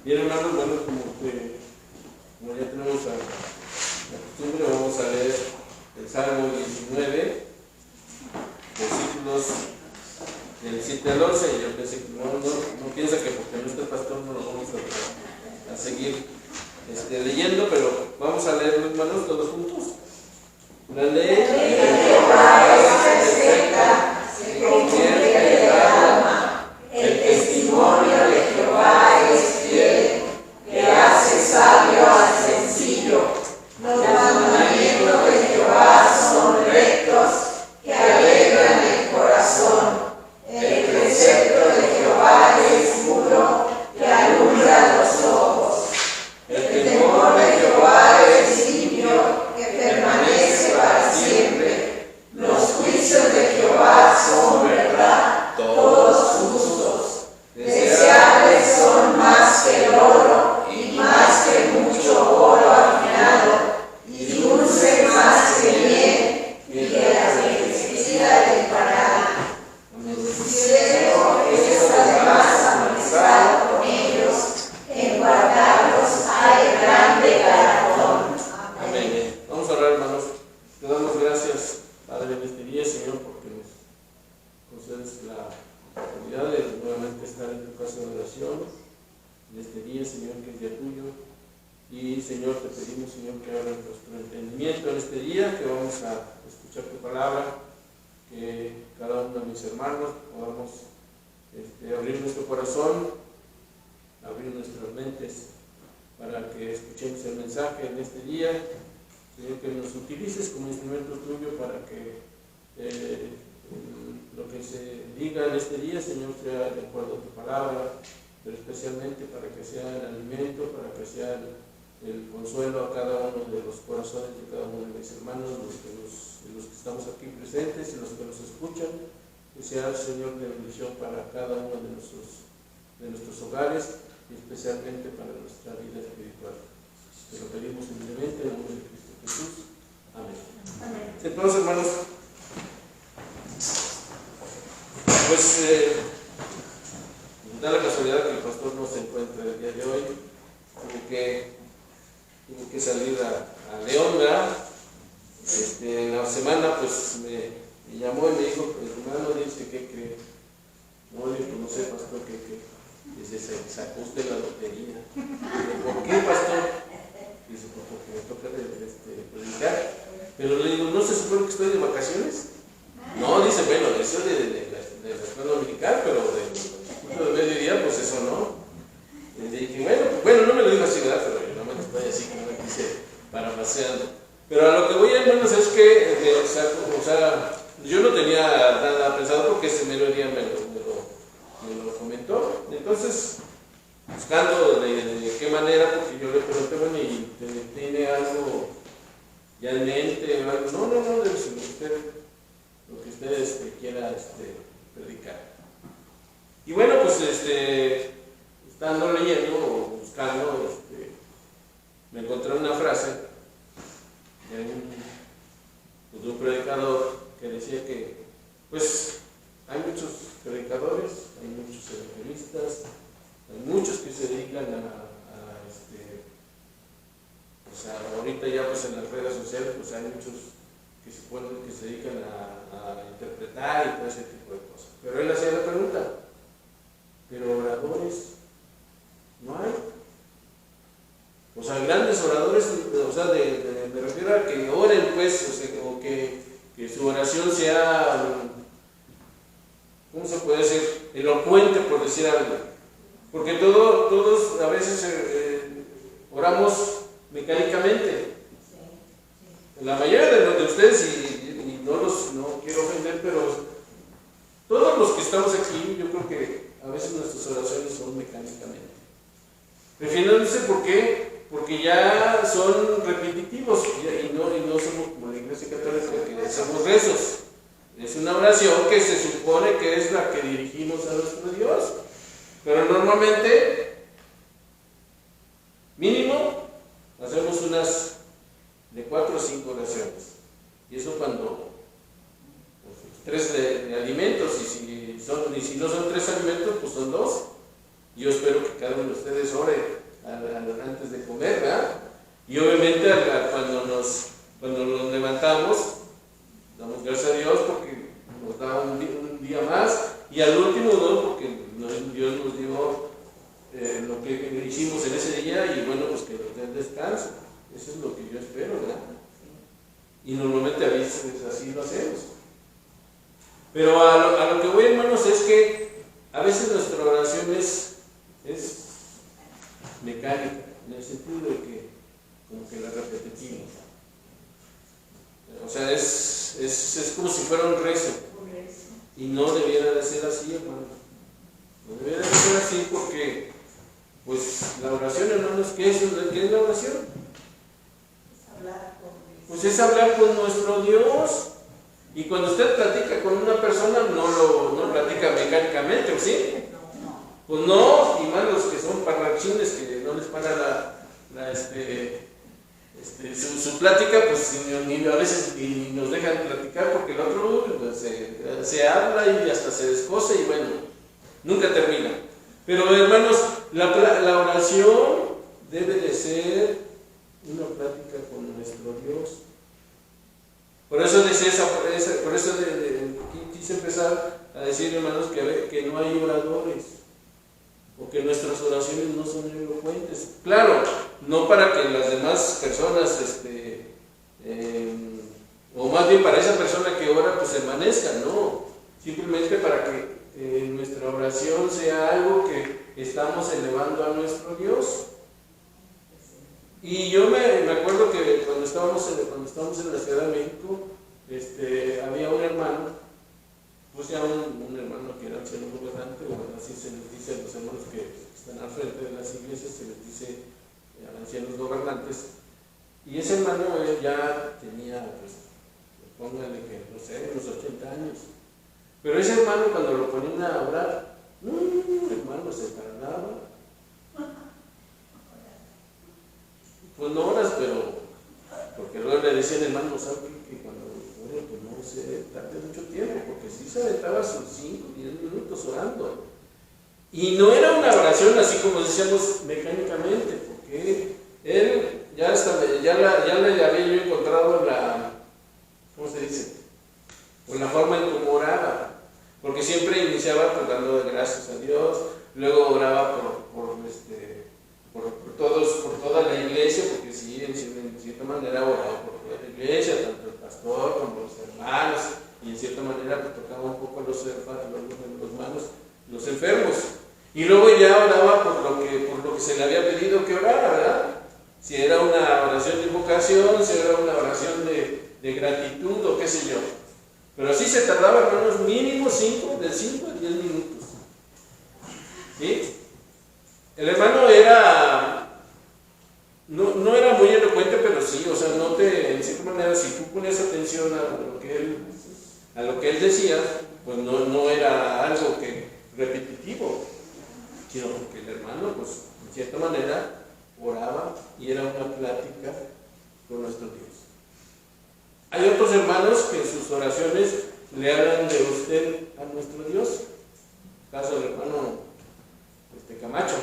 Bien, hermanos, bueno, como ya tenemos la costumbre, vamos a leer el Salmo 19, versículos del 7 al 11. Y yo pensé que no piensa que porque no está el pastor no lo vamos a seguir leyendo, pero vamos a leerlo, hermanos, todos juntos. La ley de Jehová es perfecta, se convierte el alma. El testimonio de Jehová es fiel, que hace sabio al sencillo. Los mandamientos de Jehová son rectos, que alegran el corazón. El precepto de Jehová es puro, que alumbra los ojos. El temor de Jehová es limpio, que permanece para siempre. Los juicios de Jehová son verdad, todos justos. Deseables son más que el oro, y más que mucho oro afinado, y dulce más que miel, y que la felicidad del Pará. Tu cielo es además amonestado con ellos, en guardarlos hay grande galardón. Amén. Vamos a orar, hermanos. Te damos gracias, Padre, en este día, Señor, porque nos concedes la oportunidad de nuevamente estar en tu casa de oración, en este día, Señor, que es día tuyo. Y, Señor, te pedimos, Señor, que abra nuestro entendimiento en este día, que vamos a escuchar tu palabra, que cada uno de mis hermanos podamos abrir nuestro corazón, abrir nuestras mentes, para que escuchemos el mensaje en este día. Señor, que nos utilices como instrumento tuyo para que lo que se diga en este día, Señor, sea de acuerdo a tu palabra, pero especialmente para que sea el alimento, para que sea el consuelo a cada uno de los corazones de cada uno de mis hermanos, los que estamos aquí presentes y los que nos escuchan, que sea, Señor, de bendición para cada uno de nuestros hogares y especialmente para nuestra vida espiritual. Te lo pedimos humildemente en el nombre de Cristo Jesús. Amén. Amén. Entonces, hermanos, pues da la casualidad que el pastor no se encuentra el día de hoy. Tuvo que salir a León, ¿verdad? En la semana pues me llamó y me dijo, hermano, dice que no, dijo, no sé, pastor, que dice, se sacó usted la lotería. ¿Por qué, pastor? Dice, pues porque me toca predicar. Pero le digo, ¿no se supone que estoy de vacaciones? No, dice, bueno, eso de la escuela dominical, pero de mediodía, pues eso no. Y le dije, bueno, no me lo dijo así, ¿verdad? Pero yo no me estoy así, como me quise parafraseando. Pero a lo que voy, hermanos, es que, yo no tenía nada pensado porque ese mero día me lo comentó. Entonces, buscando de qué manera, porque yo le pregunté, bueno, ¿y tiene algo ya en mente o algo? No, debe ser lo que usted quiera predicar. Y bueno, pues estando leyendo o buscando, me encontré una frase de un predicador que decía que, pues, hay muchos predicadores, hay muchos evangelistas, hay muchos que se dedican ahorita ya pues en las redes sociales, pues hay muchos que se dedican a interpretar y todo ese tipo de cosas. Pero él hacía la pregunta, ¿pero oradores no hay? O sea, grandes oradores, o sea, me refiero a que oren, pues, o que su oración sea, ¿cómo se puede decir? Elocuente, por decir algo. Porque todos a veces oramos mecánicamente. La mayoría de ustedes, y no quiero ofender, pero todos los que estamos aquí, yo creo que a veces nuestras oraciones son mecánicamente. Refiriéndose, ¿por qué? Porque ya son repetitivos y no somos como la Iglesia Católica que hacemos rezos. Es una oración que se supone que es la que dirigimos a nuestro Dios. Pero normalmente, mínimo, hacemos unas de 4 o 5 oraciones. Y eso cuando 3 de alimentos, y si no son 3 alimentos, pues son 2. Yo espero que cada uno de ustedes ore antes de comer, ¿verdad? Y obviamente cuando nos levantamos, damos gracias a Dios porque nos da un día más, y al último no, porque Dios nos dio lo que hicimos en ese día, y bueno, pues que nos den descanso. Eso es lo que yo espero, ¿verdad? Y normalmente a veces así lo hacemos. Pero a lo que voy, hermanos, es que a veces nuestra oración es mecánica, en el sentido de que como que la repetimos. O sea, es como si fuera un rezo. Y no debiera de ser así, hermano. No debiera de ser así porque, pues, la oración, hermanos, ¿qué es la oración? Pues es hablar con nuestro Dios. Y cuando usted platica con una persona, no platica mecánicamente, ¿o sí? Pues no, y más los que son parrachines, que no les para su plática, pues ni a veces ni nos dejan platicar, porque el otro pues, se habla y hasta se descoce y bueno, nunca termina. Pero hermanos, la oración debe de ser una plática con nuestro Dios. Por eso dice quise empezar a decir, hermanos, que no hay oradores, o que nuestras oraciones no son elocuentes. Claro, no para que las demás personas, o más bien para esa persona que ora, pues se envanezca, no. Simplemente para que nuestra oración sea algo que estamos elevando a nuestro Dios. Y yo me acuerdo que cuando estábamos en la Ciudad de México, había un hermano, pues ya un hermano que era anciano gobernante, o así se les dice a los hermanos que están al frente de las iglesias, se les dice a ancianos gobernantes. Y ese hermano ya tenía, pues, póngale que, no sé, unos 80 años. Pero ese hermano, cuando lo ponían a orar, hermano, se tardaba. Pues no horas, pero porque luego le decían, hermano, ¿sabes que cuando ore, pues no se tarde mucho tiempo? Porque sí se aventaba sus 5 o 10 minutos orando. Y no era una oración así como decíamos mecánicamente, porque él ya le había yo encontrado ¿cómo se dice? Pues la forma en cómo oraba. Porque siempre iniciaba pues dando gracias a Dios, luego oraba por toda la iglesia, porque sí, en cierta manera oraba por toda la iglesia, tanto el pastor como los hermanos, y en cierta manera pues, tocaba un poco a los hermanos, los enfermos. Y luego ya oraba por lo que se le había pedido que orara, ¿verdad? Si era una oración de invocación, si era una oración de gratitud o qué sé yo. Pero así se tardaba, hermanos, mínimo de 5 a 10 minutos. ¿Sí? El hermano no era muy elocuente, pero sí, o sea, en cierta manera, si tú ponías atención a lo que él decía, pues no era algo repetitivo, sino porque el hermano, pues, en cierta manera, oraba y era una plática con nuestro Dios. Hay otros hermanos que en sus oraciones le hablan de usted a nuestro Dios. Caso del hermano Camacho.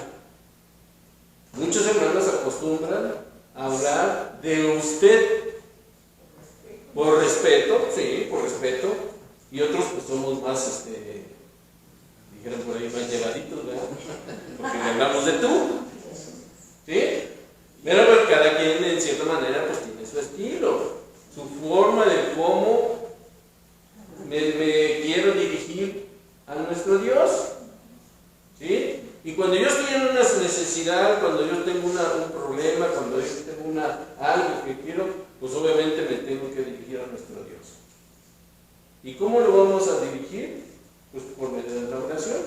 Muchos hermanos acostumbran a hablar de usted por respeto, sí, por respeto, y otros pues somos más, dijeron por ahí, más llevaditos, ¿verdad? Porque le hablamos de tú, ¿sí? Pero pues, cada quien en cierta manera pues tiene su estilo, su forma de cómo me quiero dirigir a nuestro Dios, ¿sí? Y cuando yo estoy en una necesidad, cuando yo tengo un problema, cuando yo tengo algo que quiero, pues obviamente me tengo que dirigir a nuestro Dios. ¿Y cómo lo vamos a dirigir? Pues por medio de la oración.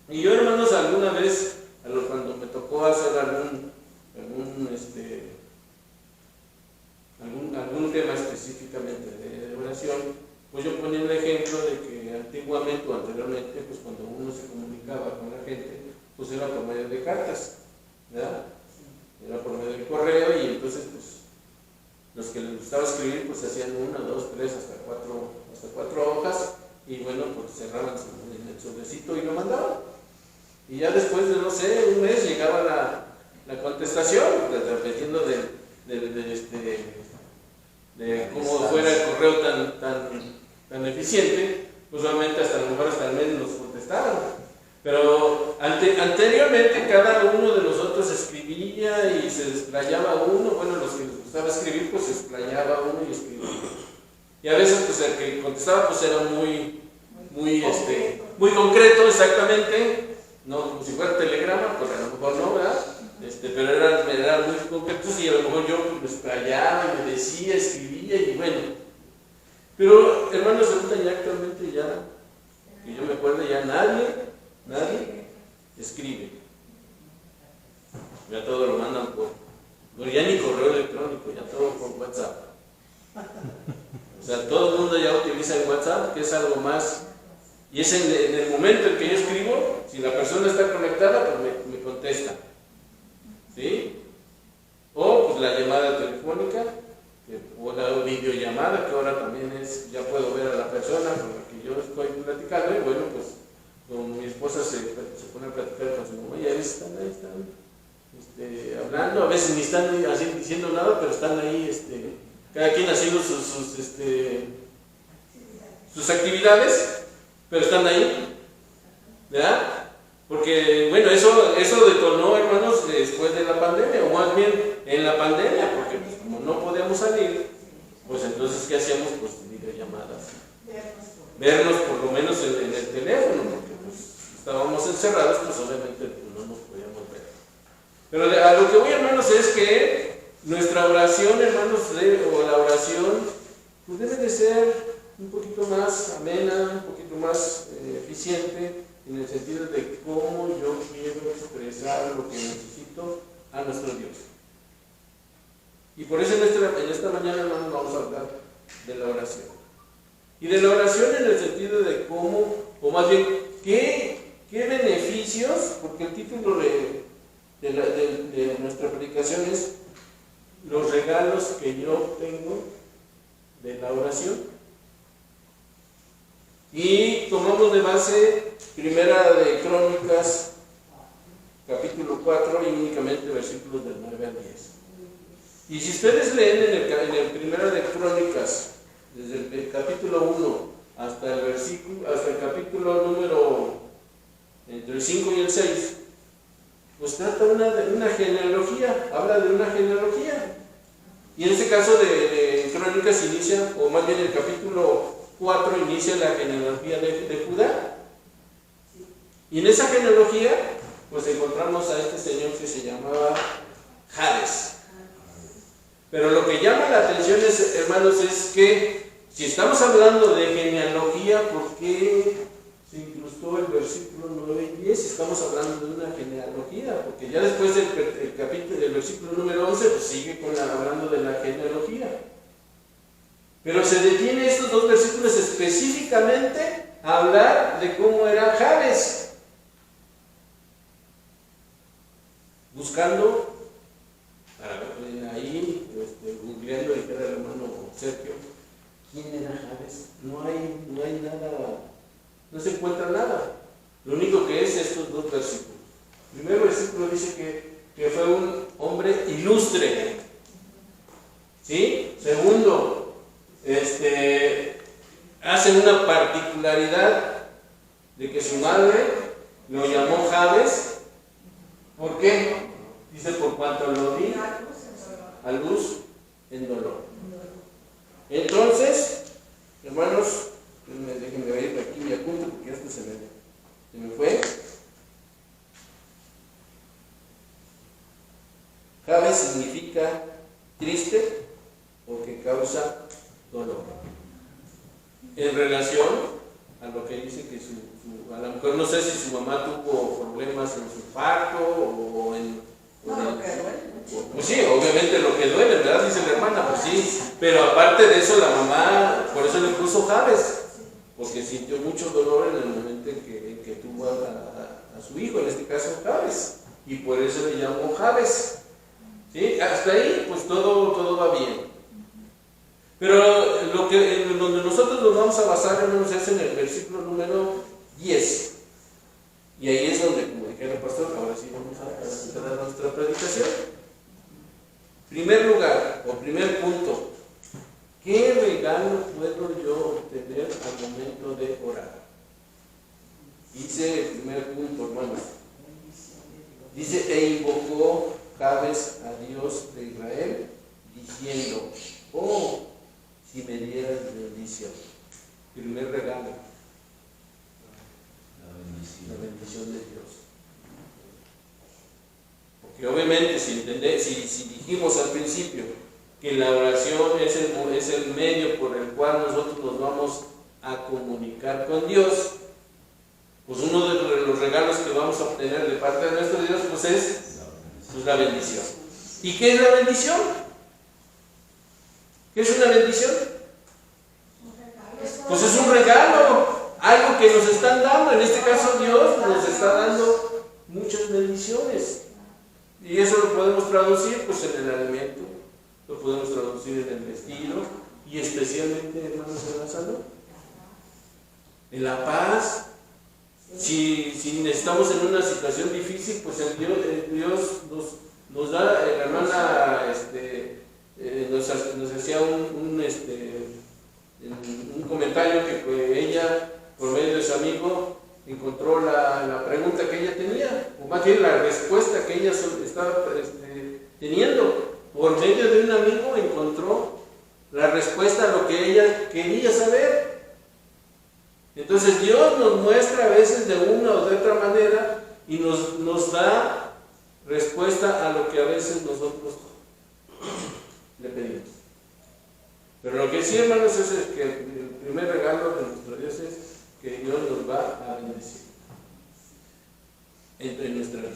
Y yo, hermanos, alguna vez, cuando me tocó hacer algún tema específicamente de oración, pues yo ponía el ejemplo de que antiguamente o anteriormente, pues cuando uno se comunicaba con la gente, pues era por medio de cartas, ¿verdad? Era por medio del correo, y entonces pues los que les gustaba escribir pues hacían 1, 2, 3, hasta 4 hojas, y bueno, pues cerraban en el sobrecito y lo mandaban. Y ya después de, no sé, un mes llegaba la contestación, repitiendo de cómo fuera el correo tan eficiente, pues obviamente hasta a lo mejor hasta el mes nos contestaban. Pero anteriormente cada uno de nosotros escribía y se desplayaba uno, bueno, los que les gustaba escribir, pues se desplayaba uno y escribía. Y a veces pues el que contestaba pues era muy concreto, exactamente, no como si fuera telegrama, pues a lo mejor no, ¿verdad? Pero eran muy concretos y a lo mejor yo me desplayaba y me decía, escribía y bueno. Pero hermanos, ahorita ya actualmente ya, que yo me acuerdo, ya nadie escribe. Ya todo lo mandan ya ni correo electrónico, ya todo por WhatsApp. O sea, todo el mundo ya utiliza el WhatsApp, que es algo más. Y es en el momento en que yo escribo, si la persona está conectada, pues me contesta. ¿Sí? O pues la llamada telefónica, o la videollamada, que ahora también ya puedo ver a la persona con la que yo estoy platicando, y bueno, pues con mi esposa se pone a platicar con su mamá, y a veces están ahí, hablando, a veces ni están así diciendo nada, pero están ahí, cada quien haciendo sus actividades, pero están ahí, ¿verdad? Porque, bueno, eso detonó, hermanos, después de la pandemia, o más bien en la pandemia, porque pues, como no podíamos salir, pues entonces, ¿qué hacíamos? Pues videollamadas. Vernos por lo menos en el teléfono, porque pues estábamos encerrados, pues obviamente pues, no nos podíamos ver. Pero a lo que voy, hermanos, es que nuestra oración, hermanos, o la oración, pues debe de ser un poquito más amena, un poquito más eficiente, en el sentido de cómo yo quiero expresar lo que necesito a nuestro Dios. Y por eso en esta mañana, hermanos, vamos a hablar de la oración. Y de la oración en el sentido de cómo, o más bien, qué beneficios, porque el título de nuestra predicación es los regalos que yo obtengo de la oración. Y tomamos de base Primera de Crónicas, capítulo 4, y únicamente versículos del 9 al 10. Y si ustedes leen en el Primera de Crónicas, desde el capítulo 1 hasta el capítulo número entre el 5 y el 6, pues trata de una genealogía, habla de una genealogía. Y en este caso de Crónicas inicia, o más bien el capítulo 4 inicia la genealogía de Judá. Y en esa genealogía, pues encontramos a este señor que se llamaba Jabes. Pero lo que llama la atención, hermanos, es que si estamos hablando de genealogía, ¿por qué se incrustó el versículo 9 y 10? Estamos hablando de una genealogía, porque ya después del capítulo del versículo número 11, pues sigue hablando de la genealogía. Pero se detiene estos dos versículos específicamente a hablar de cómo era Jabes. Buscando, ahí, googleando, dijera el hermano Sergio, ¿quién era Jabes? No hay nada, no se encuentra nada. Lo único que es estos dos versículos. El primer versículo dice que fue un hombre ilustre. ¿Sí? Segundo, hace una particularidad de que su madre lo llamó Jabes. ¿Por qué? Dice, por cuanto lo di a luz en dolor. Entonces, hermanos, déjenme ir de aquí mi apunte porque esto se me fue. Jabes significa triste o que causa dolor. En relación a lo que dice que a lo mejor no sé si su mamá tuvo problemas en su parto o en... Pues sí, obviamente lo que duele, ¿verdad? Dice la hermana, pues sí. Pero aparte de eso, la mamá, por eso le puso Jabes, porque sintió mucho dolor en el momento en que tuvo a su hijo, en este caso Jabes. Y por eso le llamó Jabes. ¿Sí? Hasta ahí, pues todo va bien. Pero en donde nosotros nos vamos a basar, hermanos, es en el versículo número 10. Y ahí es donde, como dijera el pastor, ahora sí vamos a entrar a nuestra predicación. Primer lugar, o primer punto, ¿qué regalo puedo yo obtener al momento de orar? Dice el primer punto, hermanos. Dice, e invocó Jabes a Dios de Israel, diciendo, oh, si me dieras bendición. Primer regalo, la bendición de Dios. Porque obviamente si dijimos al principio que la oración es el medio por el cual nosotros nos vamos a comunicar con Dios, pues uno de los regalos que vamos a obtener de parte de nuestro Dios pues es la bendición. ¿Y qué es la bendición? ¿Qué es una bendición? Pues es un regalo, algo que nos están dando. En este caso Dios nos está dando muchas bendiciones. Y eso lo podemos traducir pues en el alimento, lo podemos traducir en el vestido y especialmente, hermanos, en la salud, en la paz. Si estamos en una situación difícil, pues Dios nos da, la hermana nos hacía un comentario que ella, por medio de su amigo, encontró la pregunta que ella tenía, o más bien la respuesta que ella estaba teniendo. Por medio de un amigo encontró la respuesta a lo que ella quería saber. Entonces Dios nos muestra a veces de una o de otra manera y nos da respuesta a lo que a veces nosotros le pedimos. Pero lo que sí, hermanos, es que el primer regalo de nuestro Dios es que Dios nos va a bendecir en nuestra vida.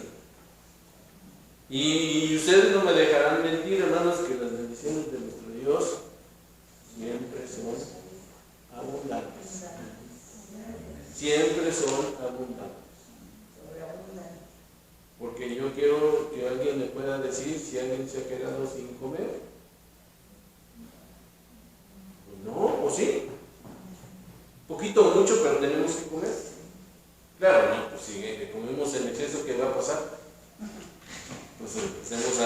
Y ustedes no me dejarán mentir, hermanos, que las bendiciones de nuestro Dios siempre son abundantes. Siempre son abundantes. Porque yo quiero que alguien me pueda decir si alguien se ha quedado sin comer. Pues no, ¿o sí? Poquito o mucho, pero tenemos que comer. Claro, no, pues si comemos en exceso, ¿qué va a pasar? Pues empecemos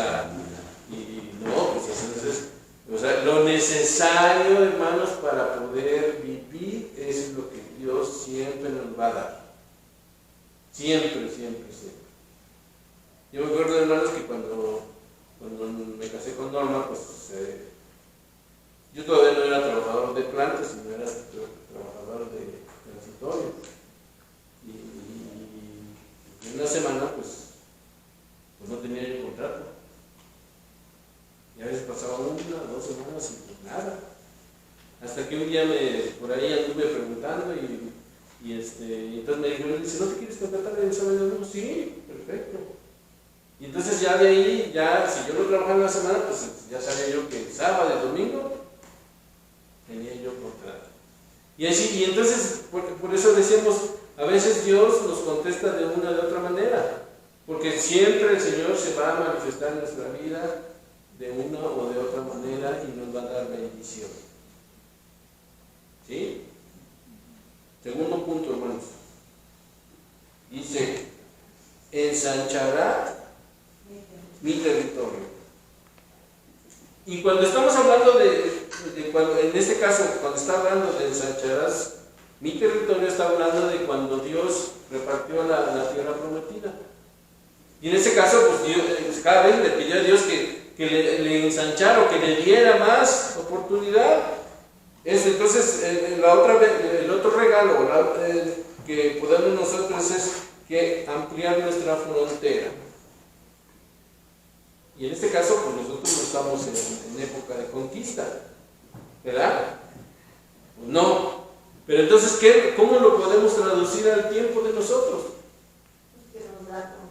y no, pues entonces, o sea, lo necesario, hermanos, para poder vivir es lo que Dios siempre nos va a dar. Siempre, siempre, siempre. Yo me acuerdo, hermanos, que cuando me casé con Norma, pues yo todavía no era trabajador de plantas, sino era trabajador de transitorio. Y en una semana, pues no tenía yo contrato. Y a veces pasaba 1 o 2 semanas sin pues nada. Hasta que un día por ahí anduve preguntando y entonces me dijo, ¿no te quieres contratar el sábado y domingo? Sí, perfecto. Y entonces ya de ahí, si yo no trabajaba en la semana, pues ya sabía yo que sábado y domingo tenía yo contrato. Y entonces, por eso decimos, a veces Dios nos contesta de una o de otra manera, porque siempre el Señor se va a manifestar en nuestra vida de una o de otra manera y nos va a dar bendición. ¿Sí? Segundo punto, hermanos. Dice, ensanchará mi territorio. Y cuando estamos hablando en este caso, cuando está hablando de ensancharás mi territorio, está hablando de cuando Dios repartió la tierra prometida. Y en este caso, pues Dios, cada vez le pidió a Dios que le ensanchara o que le diera más oportunidad. Entonces, el otro regalo que podemos nosotros es que ampliar nuestra frontera. Y en este caso, pues nosotros no estamos en época de conquista, ¿verdad? Pues no. Pero entonces, ¿cómo lo podemos traducir al tiempo de nosotros? Que nos da con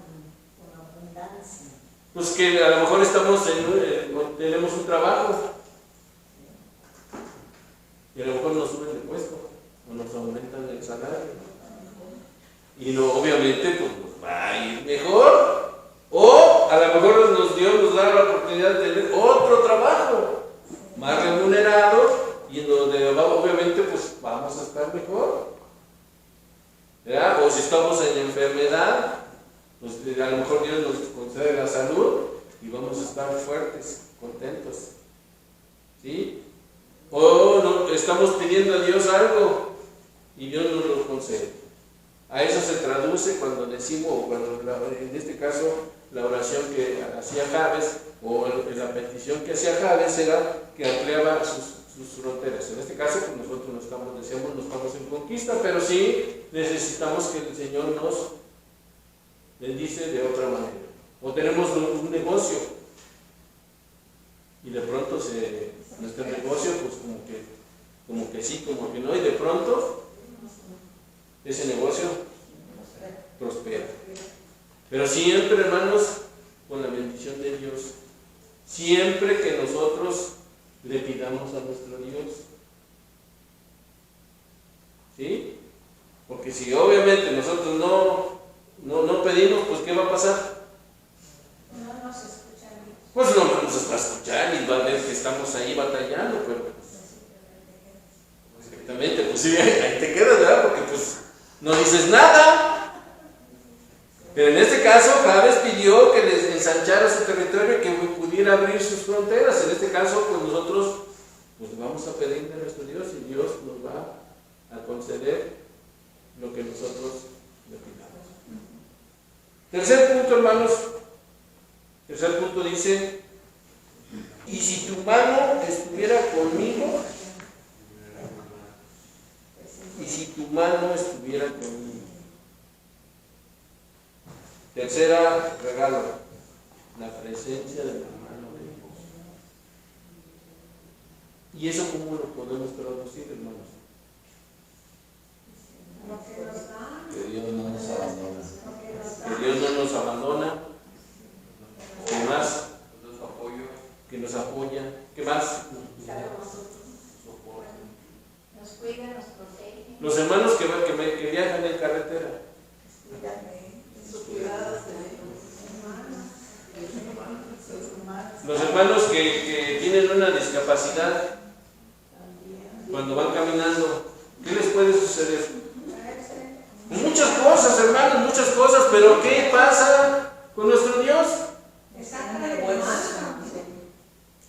abundancia. Pues que a lo mejor tenemos un trabajo y a lo mejor nos suben de puesto o nos aumentan el salario. Y obviamente, pues nos va a ir mejor. O a lo mejor Dios nos da la oportunidad de tener otro trabajo más remunerado y en donde obviamente pues vamos a estar mejor, ¿verdad? O si estamos en enfermedad, Pues, a lo mejor Dios nos concede la salud y vamos a estar fuertes, contentos. ¿Sí? O no, estamos pidiendo a Dios algo y Dios nos lo concede. A eso se traduce cuando decimos, en este caso, la oración que hacía Jabes, o la petición que hacía Jabes era que ampliaba sus fronteras. En este caso, pues nosotros no estamos en conquista, pero sí necesitamos que el Señor nos bendice de otra manera. O tenemos un negocio y de pronto nuestro negocio, pues como que sí, como que no, y de pronto ese negocio prospera. Pero siempre, hermanos, con la bendición de Dios, siempre que nosotros le pidamos a nuestro Dios. ¿Sí? Porque si obviamente nosotros no pedimos, pues ¿qué va a pasar? No nos escuchan. Pues no vamos a escuchar y va a ver que estamos ahí batallando, pero exactamente, pues sí, ahí te quedas, ¿verdad? Porque pues no dices nada. Pero en este caso, Jabes pidió que les ensanchara su territorio y que pudiera abrir sus fronteras. En este caso, pues nosotros pues vamos a pedirle a nuestro Dios y Dios nos va a conceder lo que nosotros le pidamos. Tercer punto, hermanos. Tercer punto dice: y si tu mano estuviera conmigo, y si tu mano estuviera conmigo. Tercera regalo, la presencia de la mano de Dios. ¿Y eso cómo lo podemos traducir, hermanos? Que Dios no nos abandona. Que Dios no nos abandona. ¿Qué más? Que nos apoya. ¿Qué más? Nos cuida, nos protege. Los hermanos que viajan en carretera. Los hermanos que tienen una discapacidad, cuando van caminando, ¿qué les puede suceder? Muchas cosas, hermanos, muchas cosas, pero ¿qué pasa con nuestro Dios?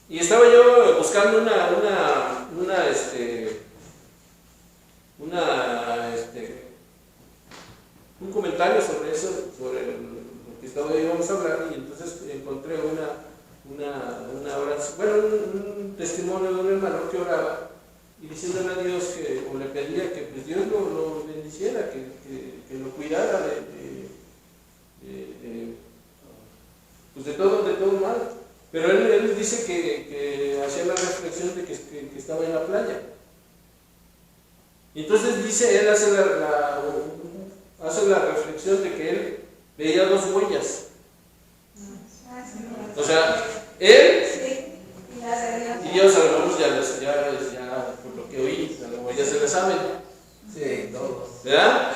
Y estaba yo buscando un comentario sobre eso, sobre lo que íbamos a hablar, y entonces encontré un testimonio de un hermano que oraba y diciéndole a Dios o le pedía que pues, Dios lo bendiciera, que lo cuidara de todo mal. Pero él dice que hacía la reflexión de que estaba en la playa. Y entonces dice, él hace la reflexión de que él veía dos huellas. O sea, él y Dios, a lo mejor ya por lo que oí, a lo mejor ya se le saben. Sí, todos. ¿Verdad?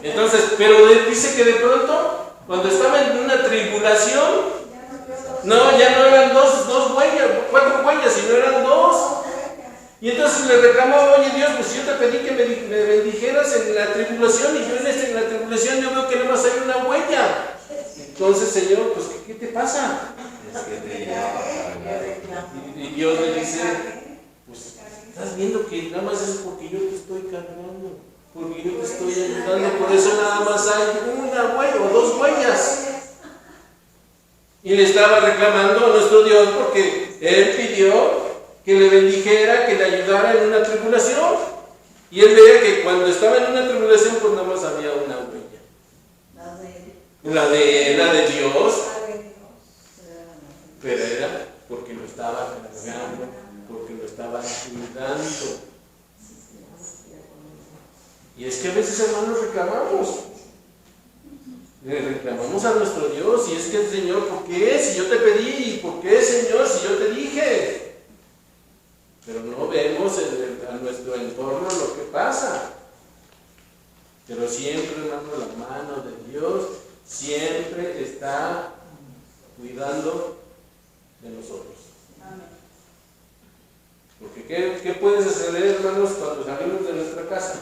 Entonces, pero él dice que de pronto, cuando estaba en una tribulación, ya no eran dos huellas, 4 huellas, sino eran 2. Y entonces le reclamaba: oye Dios, pues yo te pedí que me bendijeras en la tribulación, y yo en la tribulación yo veo que nada más hay una huella. Entonces, Señor, pues ¿qué te pasa? Es que te lleva a cargar. Y Dios le dice: pues estás viendo que nada más es porque yo te estoy cargando, porque yo te estoy ayudando, por eso nada más hay una huella o 2 huellas. Y le estaba reclamando a nuestro Dios porque él pidió que le bendijera, que le ayudara en una tribulación. Y él veía que cuando estaba en una tribulación, pues nada más había una huella. La de Dios. Pero era porque lo estaba cargando, porque lo estaba cuidando. Y es que a veces, hermanos, le reclamamos a nuestro Dios, y es que el Señor, ¿por qué? Si yo te pedí, ¿por qué, Señor? Si yo te dije. Pero no vemos a nuestro entorno lo que pasa. Pero siempre, hermano, la mano de Dios siempre está cuidando de nosotros. Porque ¿qué puede suceder, hermanos, cuando salimos de nuestra casa?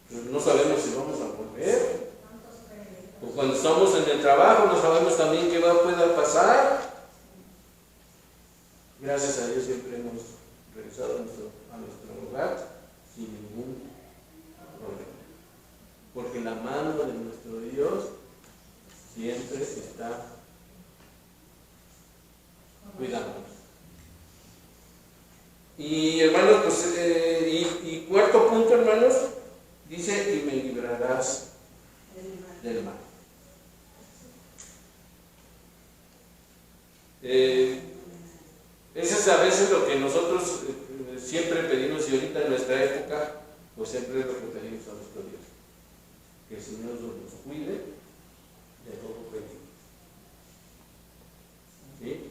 Pues no sabemos si vamos a volver. cuando estamos en el trabajo, no sabemos también qué pueda pasar. Gracias a Dios siempre hemos regresado a nuestro hogar sin ningún problema. Porque la mano de nuestro Dios siempre está cuidándonos. Y hermanos, pues, y cuarto punto, hermanos, dice, y me librarás del mal. Eso es a veces lo que nosotros siempre pedimos, y ahorita en nuestra época, pues siempre es lo que pedimos a nuestro Dios. Que el Señor nos cuide de todo peligro. ¿Sí?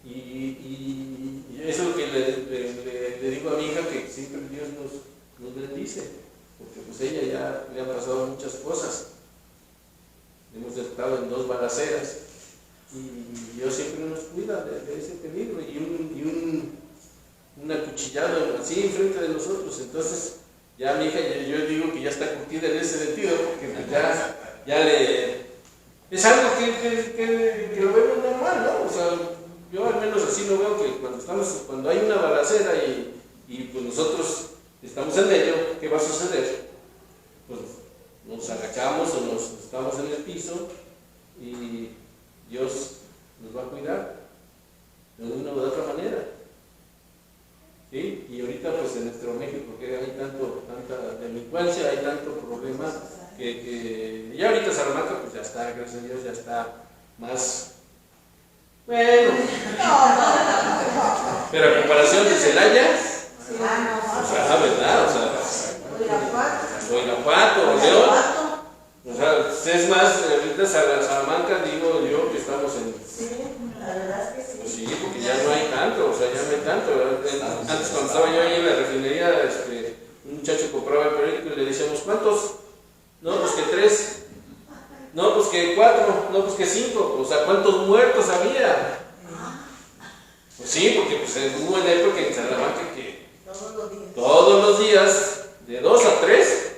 Y eso es lo que le digo a mi hija, que siempre Dios nos bendice, porque pues ella ya le han pasado muchas cosas. Hemos estado en 2 balaceras y Dios siempre nos cuida de ese peligro y un acuchillado así enfrente de nosotros. Entonces ya mi hija, yo digo que ya está curtida en ese sentido, porque pues ya le... Es algo que lo vemos normal, ¿no? O sea, yo al menos así lo veo, que cuando hay una balacera y pues nosotros estamos en medio, ¿qué va a suceder? Pues nos agachamos o nos estamos en el piso y Dios nos va a cuidar de una u otra manera. ¿Sí? Y ahorita pues en nuestro México, que hay tanta delincuencia, hay tanto problema, que ya ahorita Salamanca pues ya está, gracias a Dios, ya está más... Bueno, pero a comparación de Celaya, o sea, ¿verdad? O sea, Irapuato, León, o sea, es más, ahorita Salamanca, digo yo, que estamos en... Sí, la verdad es que sí. Pues sí, porque ya no hay tanto, o sea, ya no hay tanto. Antes cuando estaba yo ahí en la refinería, un muchacho compraba el periódico y le decíamos, ¿cuántos? No, pues que 3. No, pues que 4, no, pues que 5, o sea, ¿cuántos muertos había? Pues sí, porque pues hubo una época en Salamanca que todos los días, de 2 a 3,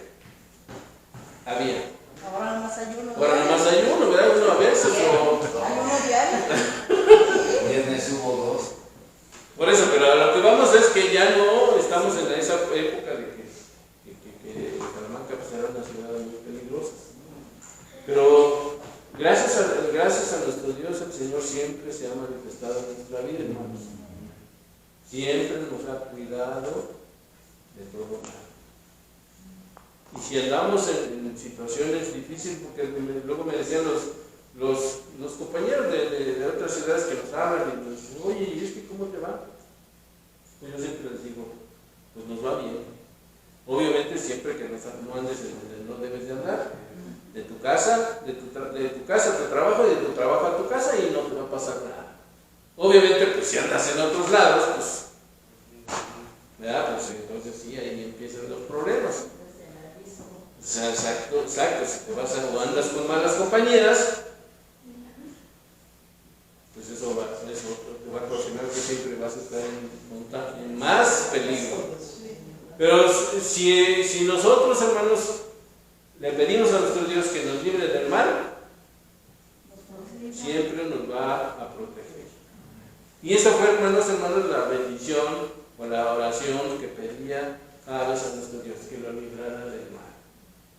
había. Ahora nada más hay uno. Ahora nada más hay uno, ¿verdad? Uno a veces, o... Hay uno diario. Viernes hubo 2. Por eso, pero a lo que vamos es que ya no estamos en esa época de que Salamanca pues era una ciudad muy peligrosa. Pero gracias a nuestro Dios, el Señor siempre se ha manifestado en nuestra vida, hermanos. Siempre nos ha cuidado de todo mal. Y si andamos en situaciones difíciles, porque luego me decían los compañeros de otras ciudades que nos hablan y nos dicen, oye, ¿y es que cómo te va? Pues yo siempre les digo, pues nos va bien. Obviamente siempre que no andes donde no debes de andar, de tu casa, de tu casa a tu trabajo y de tu trabajo a tu casa, y no te va a pasar nada. Obviamente, pues si andas en otros lados, pues, ¿verdad? Pues entonces sí, ahí empiezan los problemas. O sea, exacto, si te vas o andas con malas compañeras, pues eso te va a ocasionar que siempre vas a estar en más peligro. Pero si nosotros, hermanos, le pedimos a nuestro Dios que nos libre del mal, siempre nos va a proteger. Y esa fue, hermanos, la bendición o la oración que pedía cada vez a nuestro Dios, que lo librara del mal.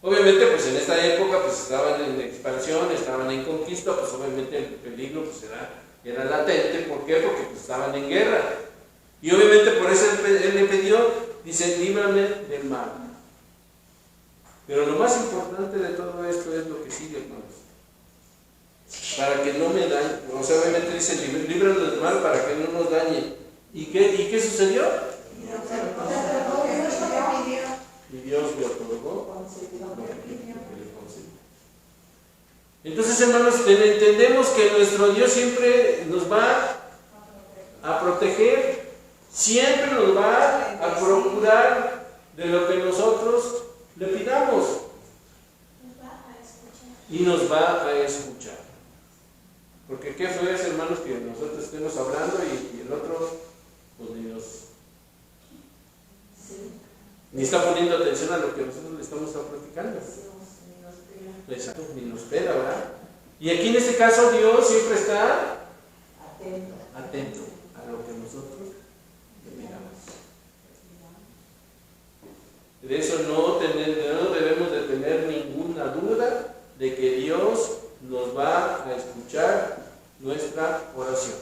Obviamente, pues en esta época pues estaban en expansión, estaban en conquista, pues obviamente el peligro pues era latente. ¿Por qué? Porque pues, estaban en guerra. Y obviamente por eso él le pidió, dice, líbrame del mal. Pero lo más importante de todo esto es lo que sigue, hermanos. Para que no me dañe. O sea, obviamente dice, líbranos del mal para que no nos dañe. ¿Y qué sucedió? Y Dios le otorgó lo que le concedió. Entonces, hermanos, entendemos que nuestro Dios siempre nos va a proteger, siempre nos va a procurar de lo que nosotros le pidamos. Y nos va a escuchar. Porque qué fue eso, hermanos, que nosotros estemos hablando y el otro, pues ni está poniendo atención a lo que nosotros le estamos platicando. Exacto, ni nos espera, ¿verdad? Y aquí en este caso Dios siempre está Atento. atento a lo que nosotros le pidamos. De eso no debemos de tener ninguna duda de que Dios nos va a escuchar nuestra oración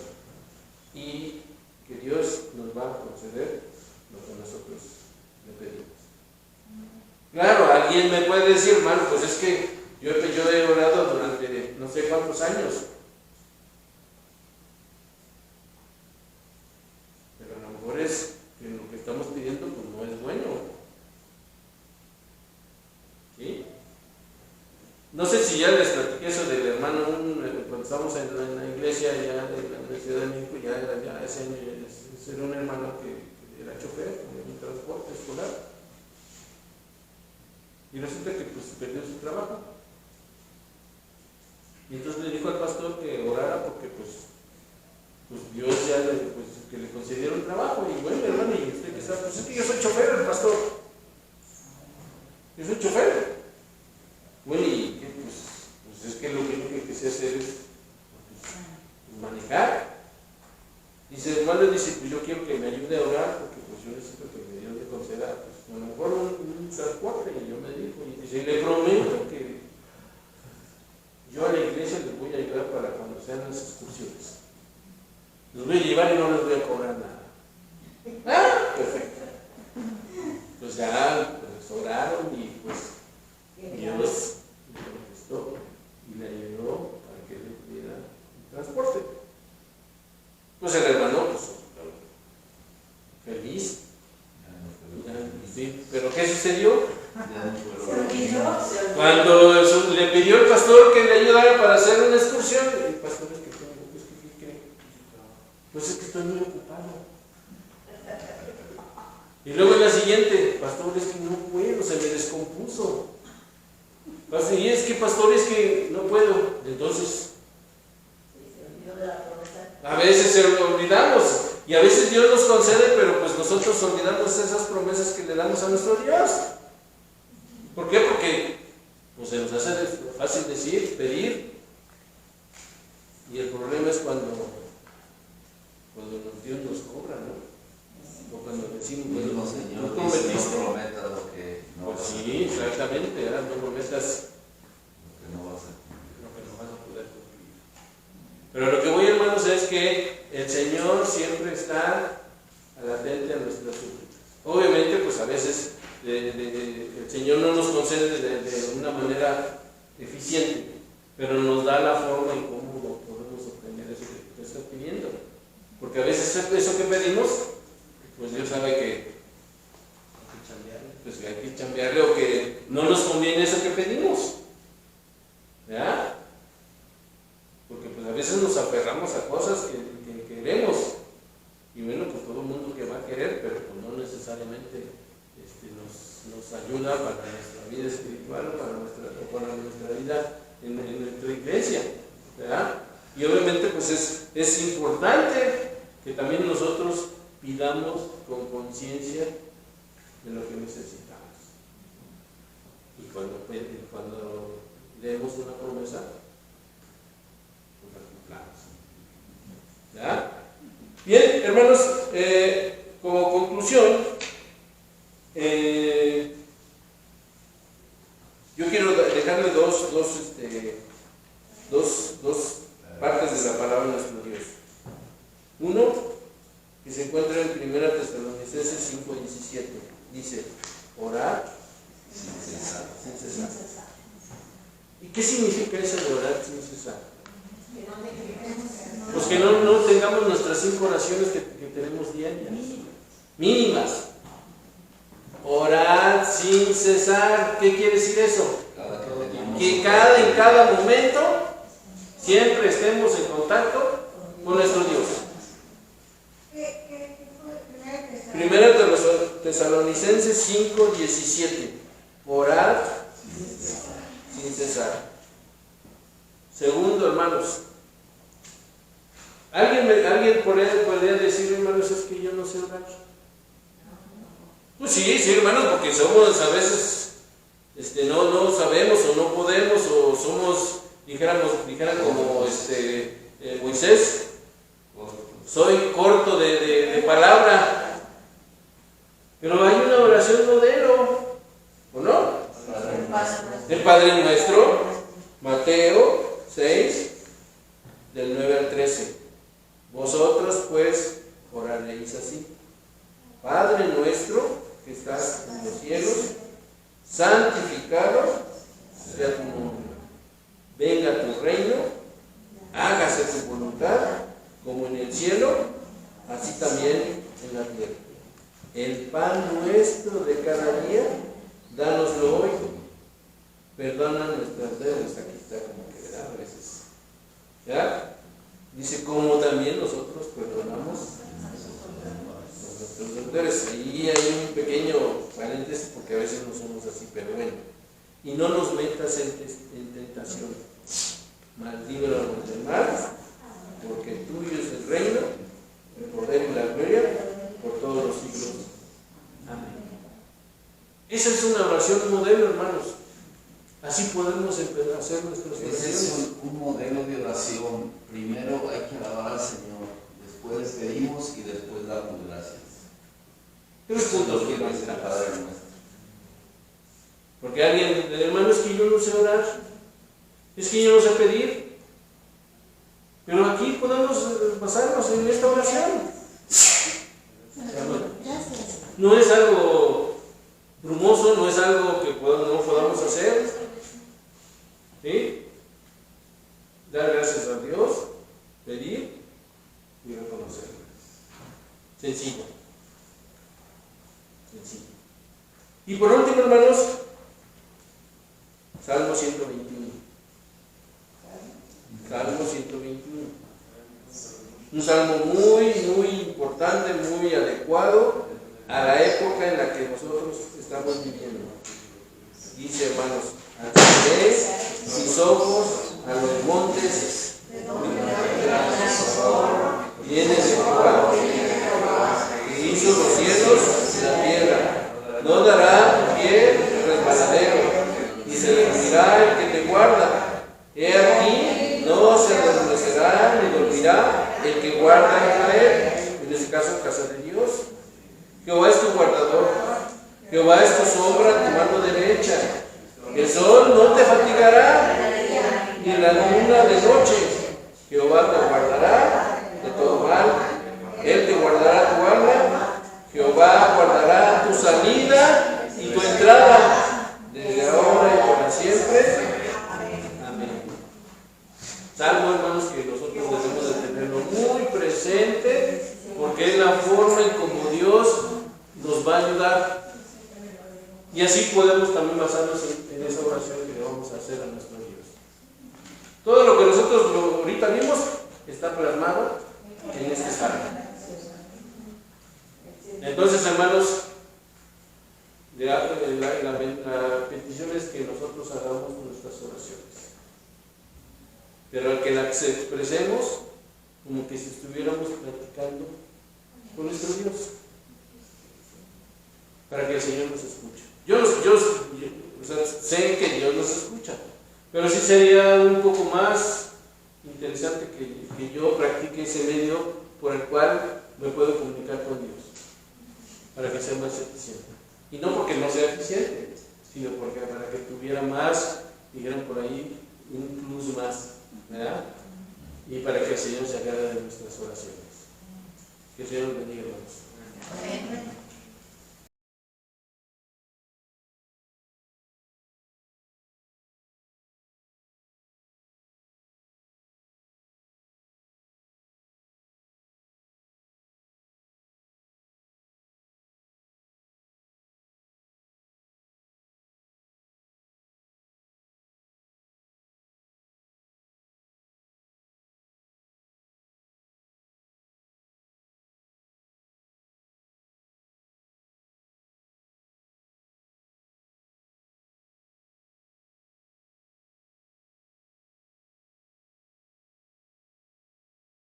y que Dios nos va a conceder lo que nosotros le pedimos. Claro, alguien me puede decir, hermano, pues es que yo he orado durante no sé cuántos años, pero a lo mejor es que lo que estamos pidiendo pues no es bueno. ¿Sí? No sé si ya les platiqué eso del hermano, cuando estábamos en la iglesia ya de la Universidad de México, ya ese año era un hermano que era chofer en un transporte escolar. Y resulta que pues perdió su trabajo. Y entonces le dijo al pastor que orara porque pues Dios ya que le concediera un trabajo. Y bueno, hermano, y usted que sabe, pues es que yo soy chofer, el pastor. Yo soy chofer. Bueno, y que pues es que lo que sé hacer es manejar. Dice, hermano, dice, pues yo quiero que me ayude a orar porque pues yo necesito que Dios me conceda pues, a lo mejor un transporte. Y yo me dijo, y dice, le prometo que yo a la iglesia les voy a ayudar para cuando sean las excursiones. Los voy a llevar y no les voy a cobrar nada. Ah, perfecto. Pues ya pues, oraron y pues Dios le contestó y le ayudó para que le pudiera un transporte. Pues el hermano, pues, feliz. Sí, pero ¿qué sucedió? Se olvidó. Cuando le pidió el pastor que le ayudara para hacer una excursión, el pastor es que ¿qué cree? Pues es que estoy muy ocupado. Y luego en la siguiente, pastor, es que no puedo, se me descompuso. Y es que, pastor, es que no puedo. Entonces, a veces se lo olvidamos. Y a veces Dios nos concede, pero pues nosotros olvidamos esas promesas que le damos a nuestro Dios. ¿Por qué? Porque pues, se nos hace fácil decir, pedir. Y el problema es cuando Dios nos cobra, ¿no? O cuando decimos, Mismo bueno, Señor no dice, prometiste. no prometas lo que no Pues vas a sí, exactamente, ¿verdad? No prometas lo que no vas a lo que no vas a poder cumplir. Pero lo que voy, hermanos, es que el Señor siempre está al atente a nuestras súplicas. Obviamente, pues a veces el Señor no nos concede de una manera eficiente, pero nos da la forma en cómo podemos obtener eso que estás pidiendo. Porque a veces eso que pedimos, pues Dios sabe que hay que chambearle o que no nos conviene eso que pedimos. ¿Verdad? Porque pues a veces nos aferramos a cosas que queremos. Y bueno, pues todo el mundo que va a querer, pero pues no necesariamente nos ayuda para nuestra vida espiritual o para nuestra vida en nuestra iglesia. ¿Verdad? Y obviamente pues es importante que también nosotros pidamos con conciencia de lo que necesitamos. Y cuando leemos una promesa, pues la cumplamos. ¿Ya? Bien, hermanos, como conclusión, yo quiero dejarle dos partes de la palabra de nuestro Dios. Uno, que se encuentra en 1 Tesalonicenses 5:17. Dice, orar sin cesar. sin cesar. ¿Y qué significa eso de orar sin cesar? Pues que no tengamos nuestras 5 oraciones que tenemos diarias. Mínimas. Orar sin cesar. ¿Qué quiere decir eso? Que en cada momento siempre estemos en contacto con nuestro Dios. Primero Tesalonicenses 5:17. Orar sin cesar. Segundo, hermanos, alguien podría decir, hermanos, es que yo no sé orar. Pues sí, hermanos, porque somos a veces no sabemos o no podemos o somos, dijeran como Moisés, soy corto de palabra, pero hay una oración modelo, ¿o no? El Padre Nuestro, Mateo 6, del 9 al 13. Vosotros pues oraréis así: Padre nuestro que estás en los cielos, santificado sea tu nombre. Venga tu reino, hágase tu voluntad, como en el cielo, así también en la tierra. El pan nuestro de cada día, dánoslo hoy. Perdona nuestras deudas. Aquí está como que da a veces. ¿Ya? Dice, como también nosotros perdonamos a nuestros deudores. Ahí hay un pequeño paréntesis porque a veces no somos así, pero bueno. Y no nos metas en tentación, mas líbranos del mal, porque tuyo es el reino, el poder y la gloria por todos los siglos. Amén. Esa es una oración modelo, hermanos. Así podemos empezar a hacer nuestras oraciones. Ese es un modelo de oración. Primero hay que alabar al Señor, después pedimos y después damos gracias. Tres puntos que que no es el Padre nuestro. Porque alguien, hermano, es que yo no sé orar, es que yo no sé pedir. Pero aquí podemos basarnos en esta oración. No es algo brumoso, no es algo que no podamos hacer. ¿Sí? Dar gracias a Dios, pedir y reconocer. Sencillo. Sencillo. Y por último, hermanos, Salmo 121. Salmo 121. Un salmo muy importante, muy adecuado a la época en la que nosotros estamos viviendo. Dice, hermanos, alzaré mis ojos a los montes, viene de Jehová, que hizo los cielos y la tierra. No dará pie resbaladero, y se le cumplirá el que te guarda. He aquí, no se adormecerá ni dormirá el que guarda a Israel, en este caso, casa de Dios. Jehová es tu guardador, Jehová es tu sombra, tu mano derecha. El sol no te fatigará, ni la luna de noche. Jehová te guardará de todo mal, Él te guardará tu alma. Jehová guardará tu salida y tu entrada, desde ahora y para siempre. Amén. Salmo, hermanos, que nosotros debemos de tenerlo muy presente, porque es la forma en como Dios nos va a ayudar. Y así podemos también basarnos en esa oración que le vamos a hacer a nuestro Dios. Todo lo que nosotros ahorita vimos está plasmado en este salmo. Entonces, hermanos, la petición es que nosotros hagamos nuestras oraciones, pero al que las expresemos como que si estuviéramos platicando con nuestro Dios, para que el Señor nos escuche. Yo sé que Dios nos escucha, pero sí sería un poco más interesante que yo practique ese medio por el cual me puedo comunicar con Dios, para que sea más eficiente. Y no porque no sea eficiente, sino porque para que tuviera más, dijeran por ahí, un plus más, ¿verdad? Y para que el Señor se agrade de nuestras oraciones. Que el Señor bendiga, hermanos. Amén.